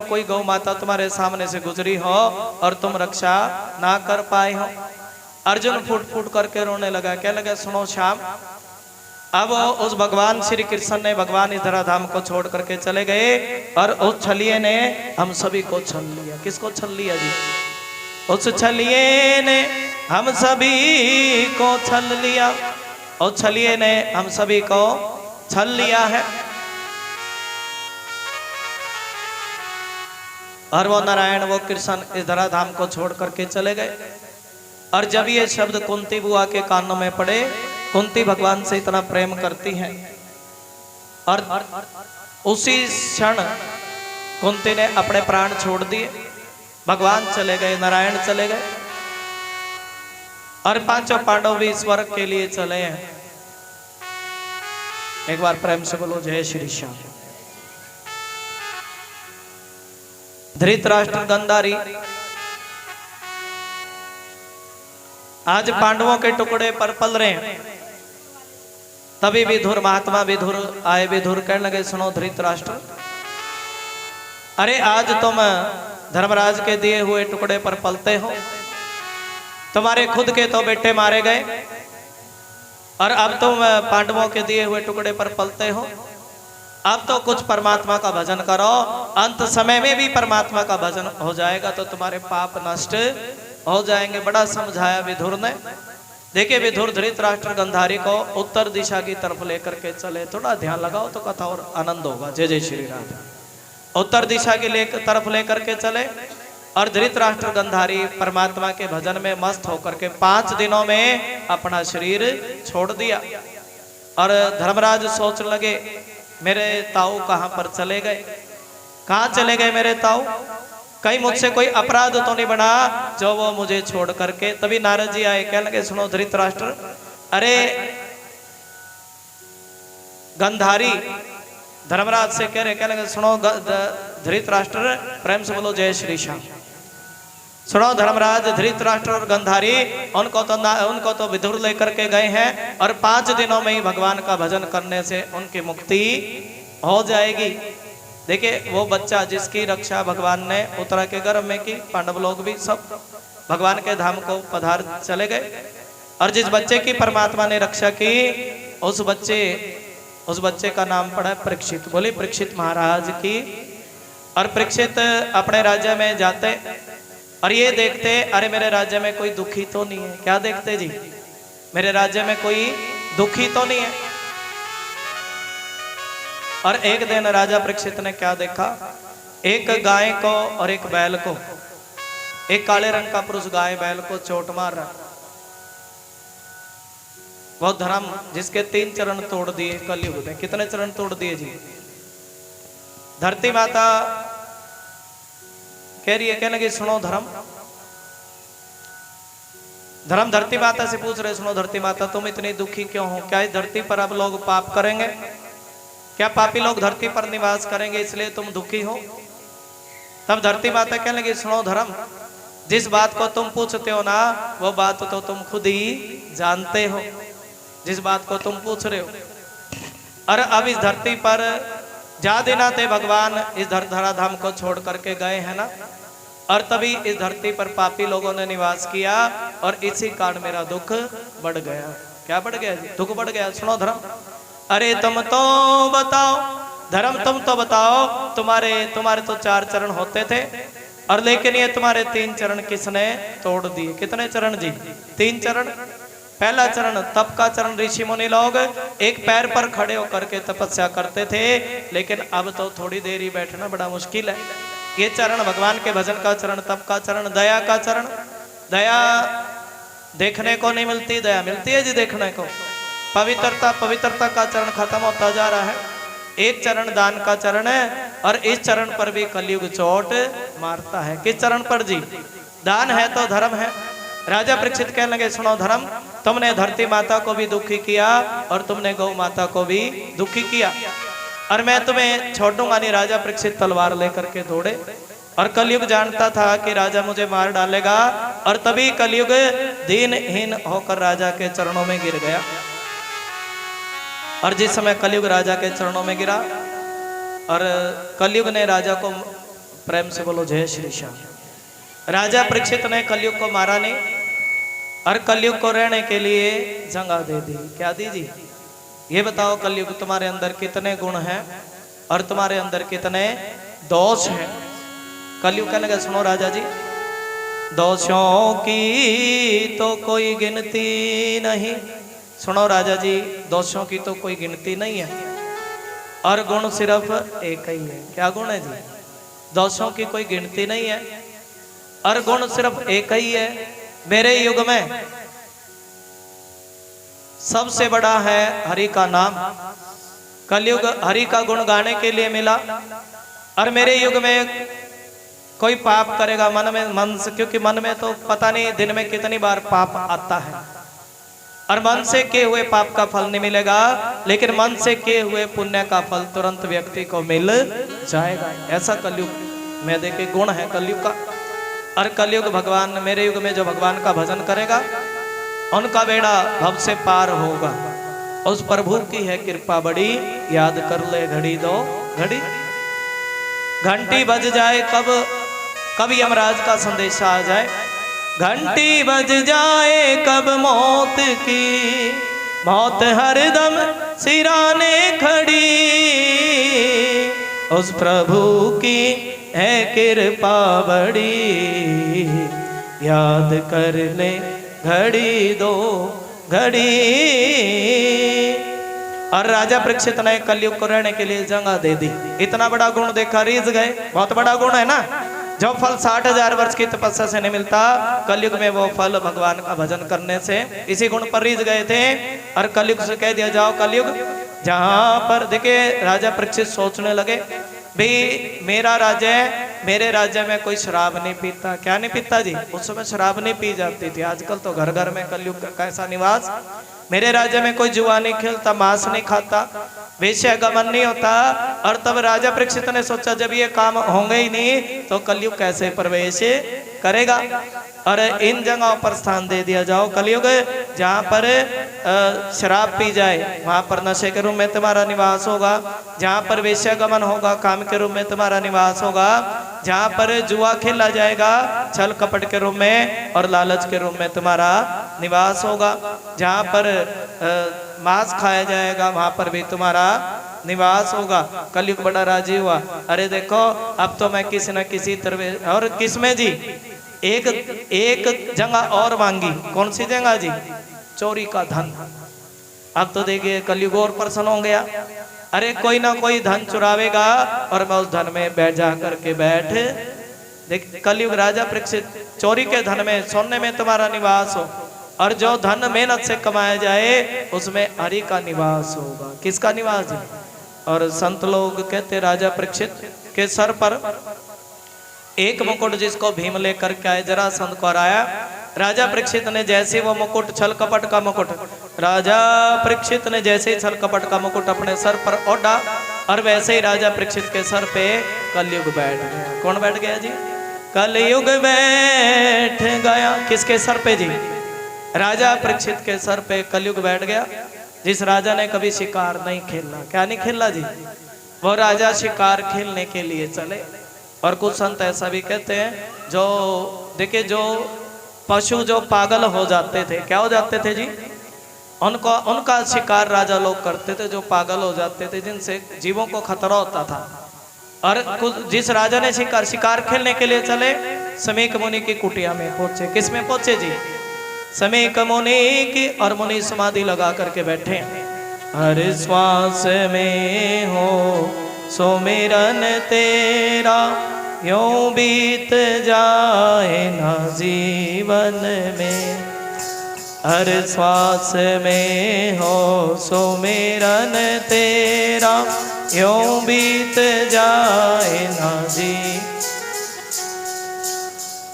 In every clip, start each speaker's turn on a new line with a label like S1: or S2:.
S1: कोई गौ माता तुम्हारे सामने से गुजरी हो और तुम रक्षा ना कर पाए हो। अर्जुन फूट फूट करके रोने लगा। क्या लगा? सुनो श्याम, अब उस भगवान श्री कृष्ण ने भगवान इस धराधाम को छोड़ करके चले गए और उस छलिए ने हम सभी को छल लिया। किसको छल लिया जी? उस छलिए ने हम सभी को छल लिया। उस छलिए ने हम सभी को छल लिया है। और वो नारायण, वो कृष्ण इस धराधाम को छोड़ करके चले गए। और जब ये शब्द कुंती बुआ के कानों में पड़े, कुंती भगवान से इतना प्रेम करती है और उसी क्षण कुंती ने अपने प्राण छोड़ दिए। भगवान चले गए, नारायण चले गए और पांचों पांडव भी स्वर्ग के लिए चले हैं। एक बार प्रेम से बोलो जय श्री श्याम। धृतराष्ट्र गंधारी आज पांडवों के टुकड़े पर पल रहे हैं। तभी विधुर, महात्मा विधुर आए। विधुर कहने लगे, सुनो धृतराष्ट्र, अरे आज तुम धर्मराज के दिए हुए टुकड़े पर पलते हो। तुम्हारे खुद के तो बेटे मारे गए और अब तुम पांडवों के दिए हुए टुकड़े पर पलते हो। अब तो कुछ परमात्मा का भजन करो, अंत समय में भी परमात्मा का भजन हो जाएगा तो तुम्हारे पाप नष्ट हो जाएंगे। बड़ा समझाया विधुर ने। देखिए विधुर धृतराष्ट्र गंधारी को उत्तर दिशा की तरफ लेकर के चले। थोड़ा ध्यान लगाओ तो कथा और आनंद होगा। जय जय श्री राम। उत्तर दिशा की तरफ लेकर के चले और धृतराष्ट्र गंधारी परमात्मा के भजन में मस्त होकर के 5 दिनों में अपना शरीर छोड़ दिया। और धर्मराज सोच लगे, मेरे ताऊ कहां पर चले गए? कहां चले गए मेरे ताऊ? कहीं मुझसे कोई अपराध तो नहीं बना जो वो मुझे छोड़ करके। तभी नारद जी आए, कहने लगे, सुनो धृतराष्ट्र, अरे गंधारी धर्मराज से कह रहे, कहने लगे, सुनो धृतराष्ट्र, प्रेम से बोलो जय श्री श्याम। सुनो धर्मराज, धृतराष्ट्र और गंधारी उनको तो विधुर लेकर के गए हैं और 5 दिनों में ही भगवान का भजन करने से उनकी मुक्ति हो जाएगी। देखिए वो बच्चा जिसकी रक्षा भगवान ने उत्तरा के गर्भ में की, पांडव लोग भी सब भगवान के धाम को पधार चले गए। और जिस बच्चे की परमात्मा ने रक्षा की, उस बच्चे का नाम पड़ा परीक्षित। बोले परीक्षित महाराज की। और परीक्षित अपने राज्य में जाते और ये देखते, अरे मेरे राज्य में कोई दुखी तो नहीं है। क्या देखते जी? मेरे राज्य में कोई दुखी तो नहीं है। और एक दिन राजा परीक्षित ने क्या देखा? एक गाय को और एक बैल को, एक काले रंग का पुरुष गाय बैल को चोट मार रहा। वो धर्म जिसके 3 चरण तोड़ दिए कलयुग में। कितने चरण तोड़ दिए जी? धरती माता कह रही है, कहने लगी, सुनो धर्म धरती माता से पूछ रहे, सुनो धरती माता, तुम इतनी दुखी क्यों हो? क्या इस धरती पर अब लोग पाप करेंगे? क्या पापी लोग धरती पर निवास करेंगे इसलिए तुम दुखी हो? तब धरती माता कहने लगी, सुनो धर्म, जिस बात को तुम पूछते हो ना, वो बात तो तुम खुद ही जानते हो, जिस बात को तुम पूछ रहे हो। और अब इस धरती पर जादिनाते भगवान इस धराधाम को छोड़ करके गए हैं ना, और तभी इस धरती पर पापी लोगों ने निवास किया और इसी कारण मेरा दुख बढ़ गया। क्या बढ़ गया जी? दुख बढ़ गया। सुनो धर्म, अरे तुम तो बताओ धर्म, तुम तो बताओ, तुम्हारे तो 4 चरण होते थे और लेकिन ये तुम्हारे 3 चरण किसने तोड़ दिए? कितने चरण जी? 3 चरण। पहला चरण तप का चरण। ऋषि मुनि लोग एक पैर पर खड़े होकर के तपस्या करते थे, लेकिन अब तो थोड़ी देर ही बैठना बड़ा मुश्किल है। ये चरण भगवान के भजन का चरण, तप का चरण, दया का चरण। दया देखने को नहीं मिलती, दया मिलती है जी देखने को। पवित्रता का चरण खत्म होता जा रहा है। एक चरण दान का चरण है और इस चरण पर भी कलयुग चोट मारता है। किस चरण पर जी? दान है तो धर्म है। राजा परीक्षित कहने लगे, सुनो धर्म, तुमने धरती माता को भी दुखी किया और तुमने गौ माता को भी दुखी किया और मैं तुम्हें छोड़ूंगा नहीं। राजा परीक्षित तलवार लेकर के दौड़े और कलयुग जानता था कि राजा मुझे मार डालेगा और तभी कलयुग दीनहीन होकर राजा के चरणों में गिर गया। और जिस समय कलयुग राजा के चरणों में गिरा और कलयुग ने राजा को प्रेम से बोलो जय श्री श्याम। राजा परीक्षित ने कलयुग को मारा नहीं और कलयुग को रहने के लिए जगह दे दी। क्या दी जी? ये बताओ कलयुग तुम्हारे अंदर कितने गुण हैं और तुम्हारे अंदर कितने दोष हैं। कलयुग कहने का सुनो राजा जी, दोषों की तो कोई गिनती नहीं। सुनो राजा जी, दोषों की तो कोई गिनती नहीं है और गुण सिर्फ एक ही है। क्या गुण है जी? दोषों की कोई गिनती नहीं है और गुण सिर्फ एक ही है। मेरे युग में सबसे बड़ा है हरि का नाम। कलयुग हरि का गुण गाने के लिए मिला और मेरे युग में कोई पाप करेगा मन से, क्योंकि मन में तो पता नहीं दिन में कितनी बार पाप आता है और मन से किए हुए पाप का फल नहीं मिलेगा, लेकिन मन से किए हुए पुण्य का फल तुरंत व्यक्ति को मिल जाएगा। ऐसा कलयुग में देखे गुण है कलयुग का। और कलयुग भगवान, मेरे युग में जो भगवान का भजन करेगा उनका बेड़ा भव से पार होगा। उस प्रभु की है कृपा बड़ी, याद कर ले घड़ी दो घड़ी। घंटी बज जाए कब यमराज का संदेशा आ जाए। घंटी बज जाए कब मौत की, मौत हरदम सिराने खड़ी। उस प्रभु की है कृपा बड़ी, याद कर ले घड़ी दो घड़ी। और राजा परीक्षित ने कलयुग को रहने के लिए जगह दे दी। इतना बड़ा गुण देखा, रीझ गए। बहुत बड़ा गुण है ना। जो फल 60,000 वर्ष की तपस्या से नहीं मिलता, कलयुग में वो फल भगवान का भजन करने से, इसी गुण पर रीझ गए थे। और कलयुग से कह दिया जाओ कलयुग जहां पर देखिए राजा परीक्षित सोचने लगे भाई मेरा राज्य है, मेरे राज्य में कोई शराब नहीं पीता। क्या नहीं पीता जी? उस समय शराब नहीं पी जाती थी। आजकल तो घर घर में कलयुग का कैसा निवास। मेरे राज्य में कोई जुआ नहीं खेलता, मांस नहीं खाता, वेश्या गमन नहीं होता। और तब राजा परीक्षित ने सोचा जब ये काम होंगे ही नहीं तो कलयुग कैसे प्रवेश करेगा। और इन जगहों पर स्थान दे दिया जाओ कलयुग जहाँ पर शराब पी जाए वहाँ पर नशे के रूप में तुम्हारा निवास होगा। जहाँ पर वेश्या गमन होगा काम के रूप में तुम्हारा निवास होगा। जहाँ पर जुआ खेला जाएगा छल कपट के रूप में और लालच के रूप में तुम्हारा निवास होगा। जहाँ पर मांस खाया जाएगा वहाँ पर भी तुम्हारा निवास होगा। कलयुग बड़ा राजी हुआ। अरे देखो अब तो मैं किसी न किसी तरह, और किसमें जी एक जगह और मांगी। कौन सी जगह जी? चोरी का धन। अब तो देखिए कलयुग और प्रसन्न हो गया। अरे कोई ना कोई धन चुरावेगा और मैं उस धन में बैठ जा करके बैठ। देख कलयुग राजा परीक्षित, चोरी के धन में सोने में तुम्हारा निवास हो और जो धन मेहनत से कमाया जाए उसमें हरि का निवास होगा। किसका निवास जी? और संत लोग कहते राजा परीक्षित के सर पर एक मुकुट जिसको भीम लेकर के आए, जरासंध को हराया। राजा परीक्षित ने जैसे वो मुकुट, छल कपट का मुकुट, राजा परीक्षित ने जैसे ही छल कपट का मुकुट अपने सर पर ओढ़ा और वैसे ही राजा परीक्षित के सर पे कलयुग बैठ गया। कौन बैठ गया जी? कलयुग बैठ गया। किसके सर पे जी? राजा परीक्षित के सर पे कलयुग बैठ गया। जिस राजा ने कभी शिकार नहीं खेला। क्या नहीं खेला जी? वो राजा शिकार खेलने के लिए चले। और कुछ संत ऐसा भी कहते हैं जो देखिए जो पशु जो पागल हो जाते थे, क्या हो जाते थे जी? उनका शिकार राजा लोग करते थे, जो पागल हो जाते थे, जिनसे जीवों को खतरा होता था। और जिस राजा ने शिकार खेलने के लिए चले, समीक मुनि की कुटिया में पहुंचे। किस में पहुंचे जी? समीक मुनि की। और मुनि समाधि लगा करके बैठे। हर श्वास में हो सुमिरन तेरा, यूं बीत जाए ना जीवन में। हर श्वास में हो सुमिरन तेरा, यूं बीत जाए ना जी।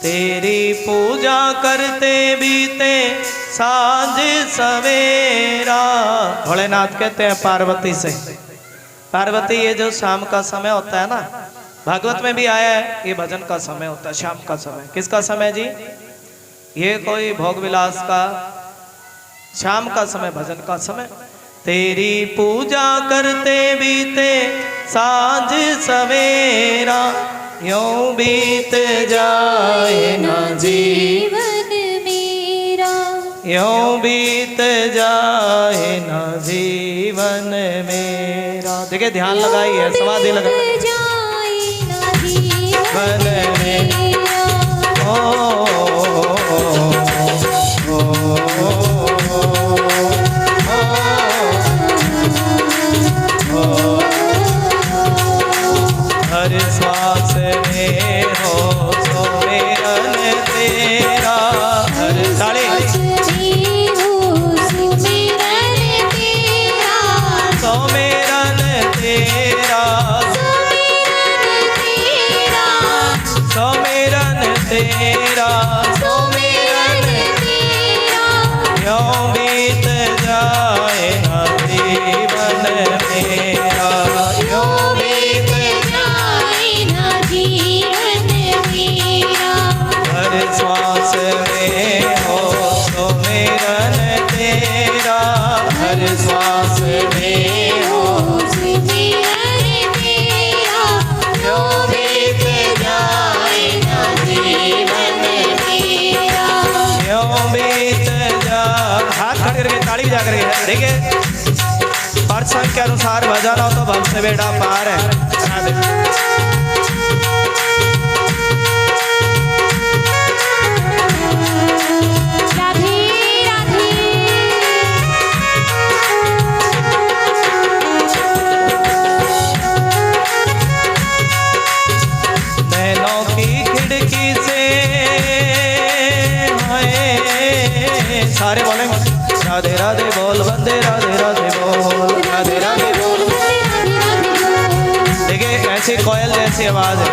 S1: तेरी पूजा करते बीते सांझ सवेरा। भोलेनाथ कहते हैं पार्वती से, पार्वती ये जो शाम का समय होता है ना, भागवत में भी आया है, ये भजन का समय होता है शाम का समय। किसका समय जी? ये कोई भोग विलास का, शाम का समय, भजन का समय। तेरी पूजा करते बीते सांझ सवेरा, यूं बीत जाए ना
S2: जीवन मेरा,
S1: यूं बीत जाए ना जीवन मेरा। देखिए ध्यान लगाइए, समाधि लगा।
S2: जाए ना जीवन
S1: मेरा ओ, हर श्वास में हो सुमिरन तेरा। हर ताली सुमिरन तेरा, सुमिरन तेरा, सुमिरन यूं बीत जाए ना जीवन मेरा, यूं बीत हर श्वास में हो सुमिरन तेरा। हर श्वास में हो यूं बीत जाए ना जीवन मेरा, यूं बीत जा। हाथ खड़े करके ताली बजा करके देखिए, प्रसंग के अनुसार भजन हो तो भव से बेड़ा पार है। नैनों की खिड़की से सारे बोलेंगे राधे राधे बोल बंदे, राधे राधे बोल, राधे राधे बोल। देखिए ऐसी कोयल जैसी आवाज है।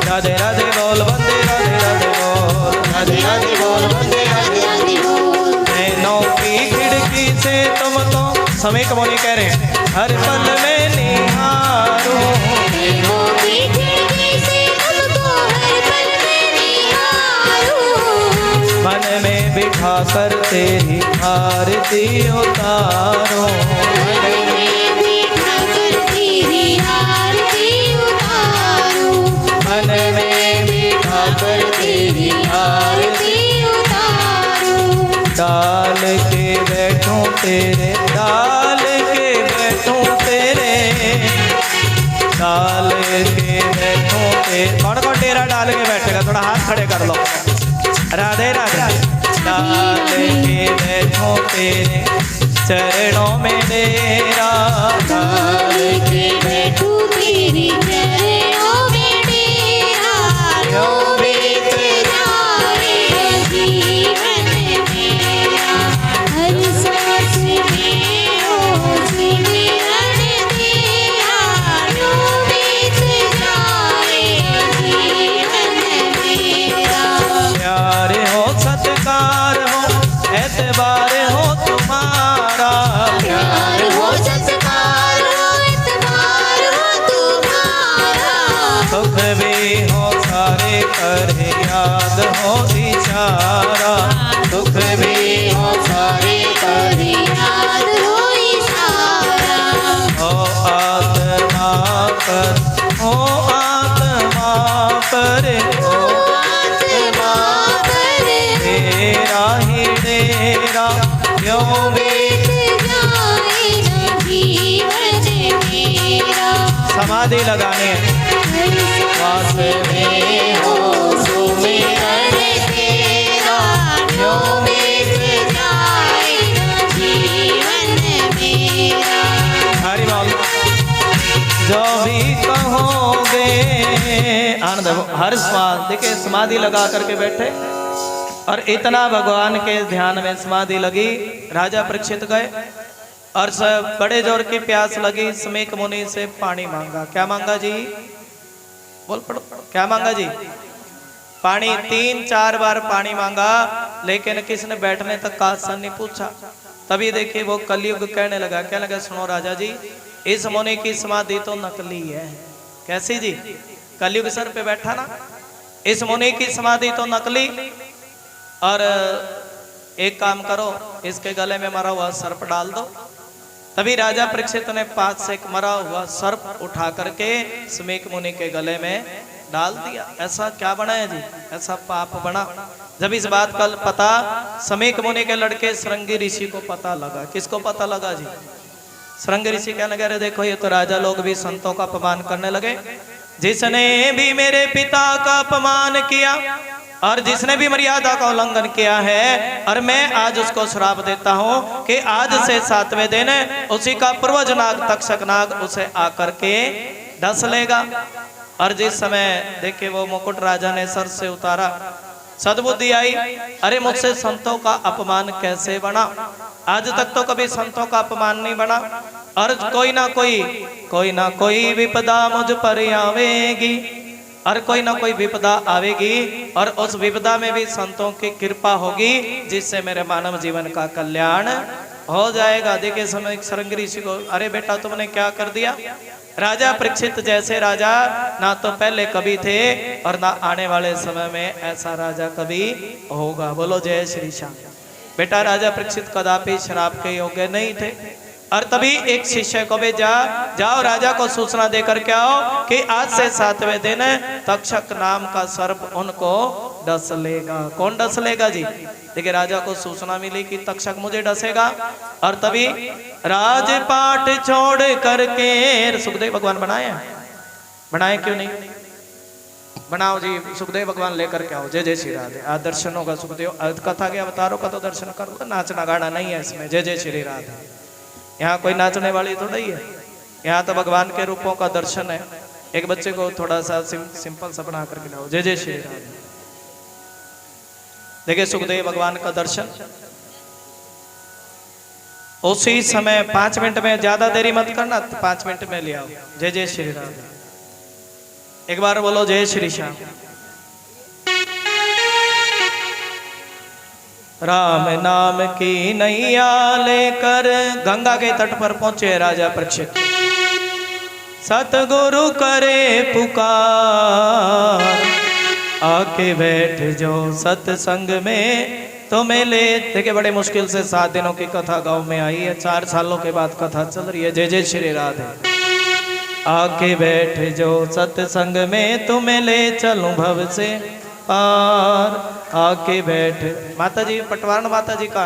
S1: राधे राधे बोल बंदे, राधे राधे बोल, राधे राधे बोल बंदे, राधे राधे बोल। नैनों की खिड़की से तुम तो समय कमोनी कह रहे हैं, हर पल में निहारो। मन में बिठा कर तेरी आरती उतारो, मन में बिठा कर तेरी आरती उतारो, मन में बिठा कर तेरी आरती उतारो। डाल के बैठूं तेरे, डाल के बैठूं तेरे, डाल के बैठूं तेरे। कौन कौन डेरा डाल के बैठेगा? थोड़ा हाथ खड़े कर लो। राधे राधे। डाल के बैठो तेरे चरणों में डेरा, डाल के बैठो तेरे चरणों में डेरा। यूं बीत जाए जीवन मेरा, हर सांस में हो सुमिरन तेरा। यूं बीत जाए जीवन मेरा। प्यार हो सत्कार हो एतबार हो तुम्हारा, प्यार हो सत्कार हो एतबार हो तुम्हारा। सुख भी हो सारे कर याद हो इशारा, दुख भी हो सारे कर याद हो इशारा। हो आत्मा पर, हो आत्मा पर, हो तेरा ही डेरा। यूं बीत जाए ना जीवन मेरा। समाधि लगाने श्वास में हो सुमिरन तेरा। यूं बीत जाए ना जीवन मेरा। हरि बोल। जो भी कहोगे आनंद हर श्वास। देखिए समाधि लगा करके बैठे और इतना भगवान के ध्यान में समाधि लगी। राजा परीक्षित गए और सब बड़े जोर की प्यास लगी। समीक मुनि से पानी मांगा। क्या मांगा जी? बोल पड़ो। क्या मांगा जी? पानी। 3-4 बार पानी मांगा, लेकिन किसने बैठने तक का आसन नहीं पूछा। तभी देखिए वो कलयुग कहने लगा। क्या लगा? सुनो राजा जी, इस मुनि की समाधि तो नकली है। कैसी जी? कलयुग सर पे बैठा ना, इस मुनि की समाधि तो नकली। और एक काम करो, इसके गले में मरा हुआ सर्प डाल दो। तभी राजा परीक्षित ने पास से एक मरा हुआ सर्प उठा करके समीक मुनि के गले में डाल दिया। ऐसा क्या बना है जी, ऐसा पाप बना। जब इस बात का पता समीक मुनि के लड़के श्रृंगी ऋषि को पता लगा। किसको पता लगा जी? श्रृंगी ऋषि कहने लगे, अरे देखो ये तो राजा लोग भी संतों का अपमान करने लगे। जिसने भी मेरे पिता का अपमान किया और जिसने भी मर्यादा का उल्लंघन किया है, और मैं आज उसको श्राप देता हूं कि आज से 7वें दिन उसी का पूर्वज नाग तक्षक नाग उसे आकर के डस लेगा। और जिस समय देखे वो मुकुट राजा ने सर से उतारा, सद्बुद्धि आई, अरे मुझसे संतों का अपमान कैसे बना? आज तक तो कभी संतों का अपमान नहीं बना, और कोई ना कोई विपदा मुझ पर आवेगी, और कोई ना कोई विपदा आवेगी, और उस विपदा में भी संतों की कृपा होगी, जिससे मेरे मानव जीवन का कल्याण हो जाएगा। देखिए समय श्रृंगी ऋषि को, अरे बेटा तुमने क्या कर दिया? राजा परीक्षित जैसे राजा ना तो पहले कभी थे और ना आने वाले समय में ऐसा राजा कभी होगा। बोलो जय श्री श्याम। बेटा राजा परीक्षित कदापि श्राप के योग्य नहीं थे, और तभी एक शिष्य को भेजा, जाओ राजा को सूचना देकर के आओ कि आज से 7वें दिन तक्षक नाम का सर्प उनको डस लेगा। कौन डस लेगा जी? देखिए राजा को सूचना मिली कि तक्षक मुझे डसेगा, और तभी राजपाट छोड़ करके सुखदेव भगवान बनाए क्यों नहीं? बनाओ जी, सुखदेव भगवान लेकर के आओ। जय जय श्री राधे। आज दर्शन होगा सुखदेव कथा के अवतारों का तो दर्शन करो, नाचना गाना नहीं है इसमें। जय जय श्री राधे। यहाँ कोई नाचने वाली तो नहीं है, यहाँ तो भगवान के रूपों का दर्शन है। एक बच्चे को थोड़ा सा सिंपल सा बना करके लाओ। जय जय श्री राधे। देखिए सुखदेव भगवान का दर्शन उसी समय 5 मिनट में, ज्यादा देरी मत करना, 5 मिनट में ले आओ। जय जय श्री राधे। एक बार बोलो जय श्री श्याम। राम नाम की नैया लेकर गंगा के तट पर पहुंचे राजा परीक्षित। सतगुरु करे पुकार, आके बैठ जो सत्संग में तुम्हें ले। देखिए बड़े मुश्किल से 7 दिनों की कथा गांव में आई है, 4 सालों के बाद कथा चल रही है। जय जय श्री राधे। आके बैठ जो सत्संग में तुम्हें ले चलूं भव से पार। आके बैठ। माता जी पटवारण माता जी का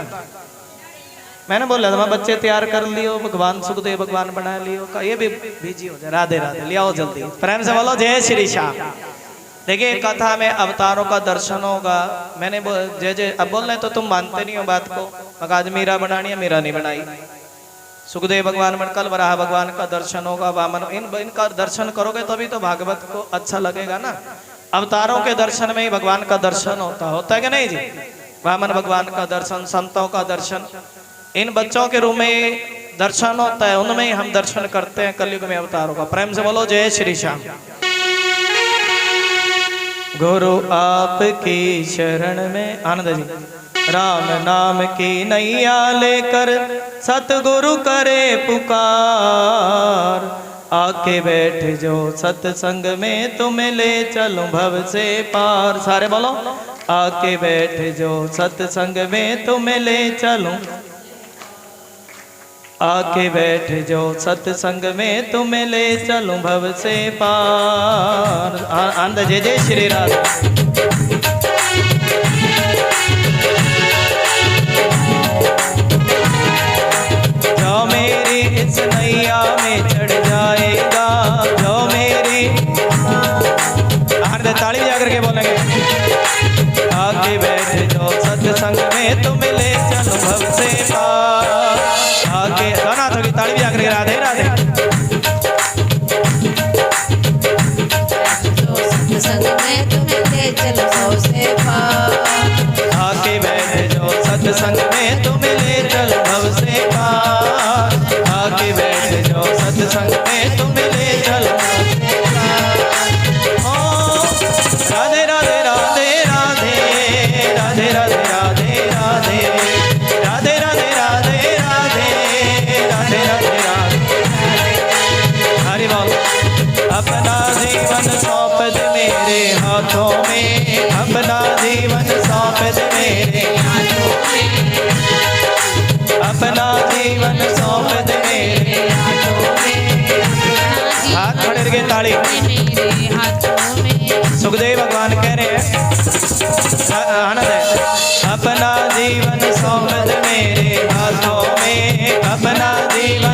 S1: मैंने बोला था बच्चे तैयार कर लियो, भगवान सुखदेव भगवान बना लियो का, ये भी बिजी हो जाए। राधे राधे। ले आओ जल्दी, प्रेम से बोलो जय श्री श्याम। देखिए कथा में अवतारों का दर्शन होगा। मैंने जय जय अब बोल रहे तो तुम मानते नहीं हो बात को। आज मीरा बनानी है, मीरा नहीं बनाई। सुखदेव भगवान में कल वराह भगवान का दर्शन होगा, वामन इनका दर्शन करोगे तभी तो भागवत को अच्छा लगेगा ना। अवतारों के दर्शन में ही भगवान का दर्शन होता है कि नहीं जी? वामन भगवान का दर्शन, संतों का दर्शन, इन बच्चों के रूप में दर्शन होता है, उनमें ही हम दर्शन करते हैं कलयुग में अवतारों का। प्रेम से बोलो जय श्री श्याम। गुरु आपकी शरण में आनंद जी। राम नाम की नैया लेकर सतगुरु करे पुकार। आके बैठ जो सत्संग में तुम्हें ले चलूं भव से पार। सारे बोलो आके बैठ जो सत्संग में तुम्हें ले चलूं। आके बैठ जो सत्संग में तुम्हें ले चलूं भव से पार। आनंद जय जय श्री राधे। जो मेरी इस नैया में चढ़ जाएगा, जो मेरी आनंद ताली जाकर के बोलेंगे। आके बैठ जो सत्संग में तुम्हें ले चलूं भव से पार। आके दोनों हाथों की ताली जाकर के राधे राधे। जो सत्संग में तुम्हें ले चलूं भव से पार। आके बैठ जो सत्संग में तुम्हें ले चलूं भव से पार। आके बैठ जो सत्संग में तुम्हें ले चलूं भव से पार। ओ राधे राधे राधे राधे राधे राधे राधे राधे राधे राधे राधे राधे राधे राधे राधे। हरि बोल। अपना जीवन सौंप दे मेरे हाथों में, अपना जीवन सौंप दे मेरे हाथों में, अपना जीवन सौंप दे मेरे हाथों में। हाथ खड़े रहिए, ताली। मेरे हाथों में सुखदेव भगवान कह रहे हैं आनंद है, अपना जीवन सौंपद मेरे हाथों में, अपना जीवन